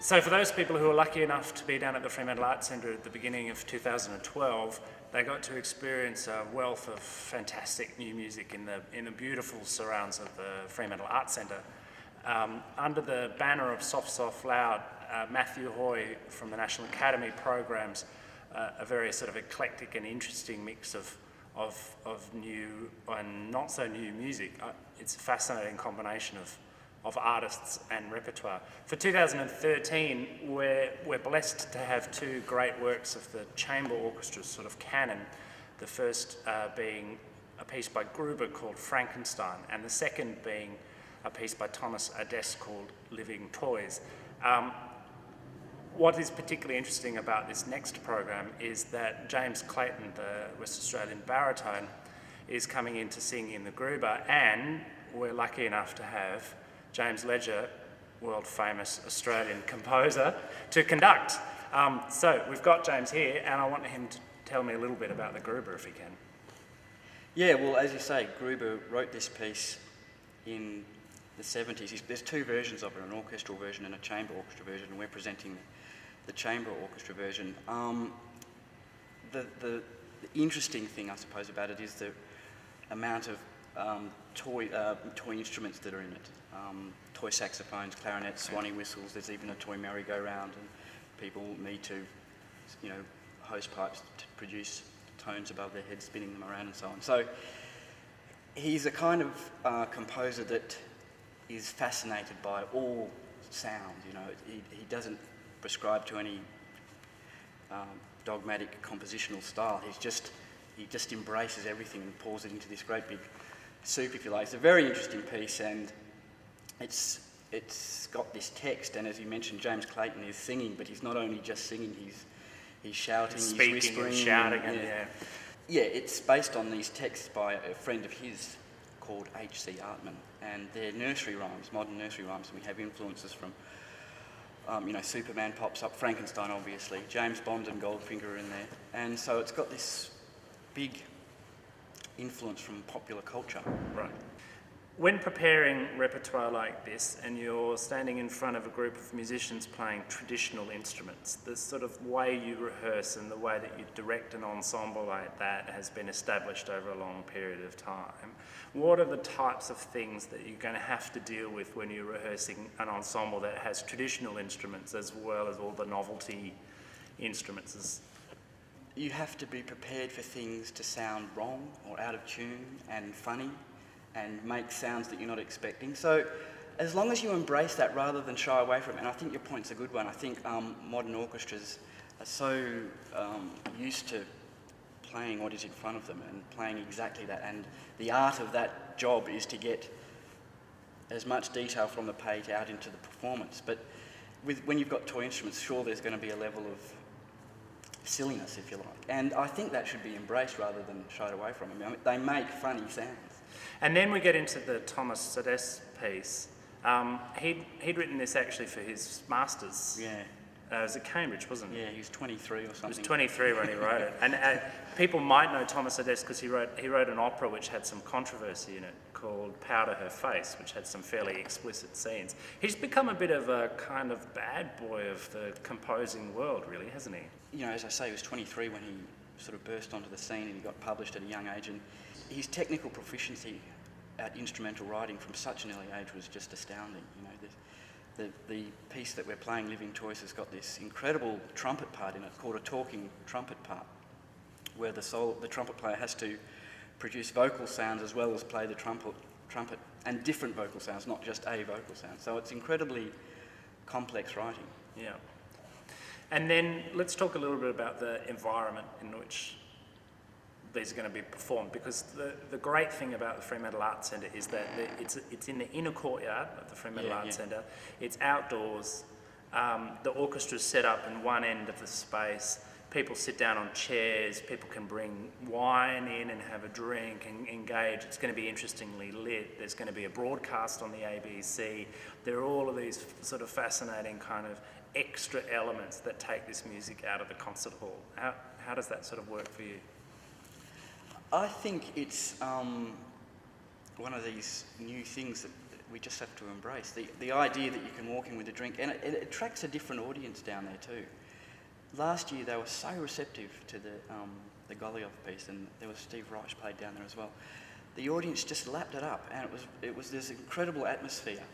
So for those people who were lucky enough to be down at the Fremantle Arts Centre at the beginning of 2012, they got to experience a wealth of fantastic new music in the beautiful surrounds of the Fremantle Arts Centre. Under the banner of Soft Soft Loud, Matthew Hoy from the National Academy programs a very sort of eclectic and interesting mix of new and not so new music. It's a fascinating combination of artists and repertoire. For 2013, we're blessed to have two great works of the chamber orchestra's sort of canon, the first being a piece by Gruber called Frankenstein, and the second being a piece by Thomas Adès called Living Toys. What is particularly interesting about this next program is that James Clayton, the West Australian baritone, is coming in to sing in the Gruber, and we're lucky enough to have James Ledger, world famous Australian composer, to conduct. So we've got James here, and I want him to tell me a little bit about the Gruber if he can. Yeah, well, as you say, Gruber wrote this piece in the 70s. There's two versions of it, an orchestral version and a chamber orchestra version, and we're presenting the chamber orchestra version. The interesting thing, I suppose, about it is the amount of toy instruments that are in it. Toy saxophones, clarinets, swanee whistles, there's even a toy merry-go-round, and people need to, hose pipes to produce tones above their heads, spinning them around and so on. So he's a kind of composer that is fascinated by all sound. He doesn't prescribe to any dogmatic compositional style. He just embraces everything and pours it into this great big soup, if you like. It's a very interesting piece, and it's got this text, and as you mentioned, James Clayton is singing, but he's not only just singing, he's shouting, he's speaking, whispering, and shouting, yeah, it's based on these texts by a friend of his called H.C. Artman, and they're nursery rhymes, modern nursery rhymes, and we have influences from Superman pops up, Frankenstein obviously, James Bond and Goldfinger are in there, and so it's got this big influence from popular culture. Right. When preparing repertoire like this and you're standing in front of a group of musicians playing traditional instruments, the sort of way you rehearse and the way that you direct an ensemble like that has been established over a long period of time. What are the types of things that you're going to have to deal with when you're rehearsing an ensemble that has traditional instruments as well as all the novelty instruments? You have to be prepared for things to sound wrong or out of tune and funny and make sounds that you're not expecting. So as long as you embrace that rather than shy away from it, and I think your point's a good one. I think modern orchestras are so used to playing what is in front of them and playing exactly that, and the art of that job is to get as much detail from the page out into the performance. But when you've got toy instruments, sure, there's going to be a level of silliness, if you like, and I think that should be embraced rather than shied away from. I mean, they make funny sounds. And then we get into the Thomas Adès piece. He'd written this actually for his masters. Yeah. It was at Cambridge, wasn't it? Yeah, he was 23 or something. He was 23 when he wrote it. And people might know Thomas Adès because he wrote an opera which had some controversy in it called Powder Her Face, which had some fairly explicit scenes. He's become a bit of a kind of bad boy of the composing world, really, hasn't he? As I say, he was 23 when he sort of burst onto the scene, and he got published at a young age, and his technical proficiency at instrumental writing from such an early age was just astounding. The piece that we're playing, Living Toys, has got this incredible trumpet part in it called a talking trumpet part, where the trumpet player has to produce vocal sounds as well as play the trumpet and different vocal sounds, not just a vocal sound. So it's incredibly complex writing. Yeah. And then let's talk a little bit about the environment in which these are going to be performed, because the great thing about the Fremantle Arts Centre is that it's in the Inner Courtyard of the Fremantle Arts Centre. It's outdoors. The orchestra's set up in one end of the space. People sit down on chairs. People can bring wine in and have a drink and engage. It's going to be interestingly lit. There's going to be a broadcast on the ABC. There are all of these sort of fascinating kind of extra elements that take this music out of the concert hall. How does that sort of work for you? I think it's one of these new things that we just have to embrace. The idea that you can walk in with a drink, and it attracts a different audience down there too. Last year they were so receptive to the Goliath piece, and there was Steve Reich played down there as well. The audience just lapped it up, and it was this incredible atmosphere.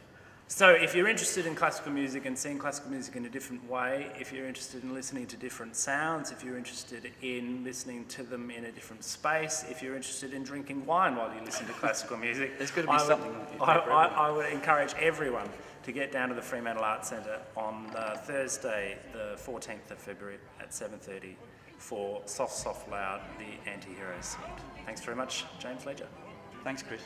So if you're interested in classical music and seeing classical music in a different way, if you're interested in listening to different sounds, if you're interested in listening to them in a different space, if you're interested in drinking wine while you listen to classical music, There's got to be something like that for I would encourage everyone to get down to the Fremantle Arts Centre on Thursday, the 14th of February at 7:30 for Soft, Soft, Loud, the Antihero Suite. Thanks very much, James Ledger. Thanks, Chris.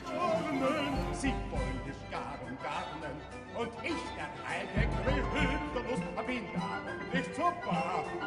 Sie wollen dich garnen, garnen, und ich, der Heideck, will höchste Lust, hab ihn da nicht zu warnen.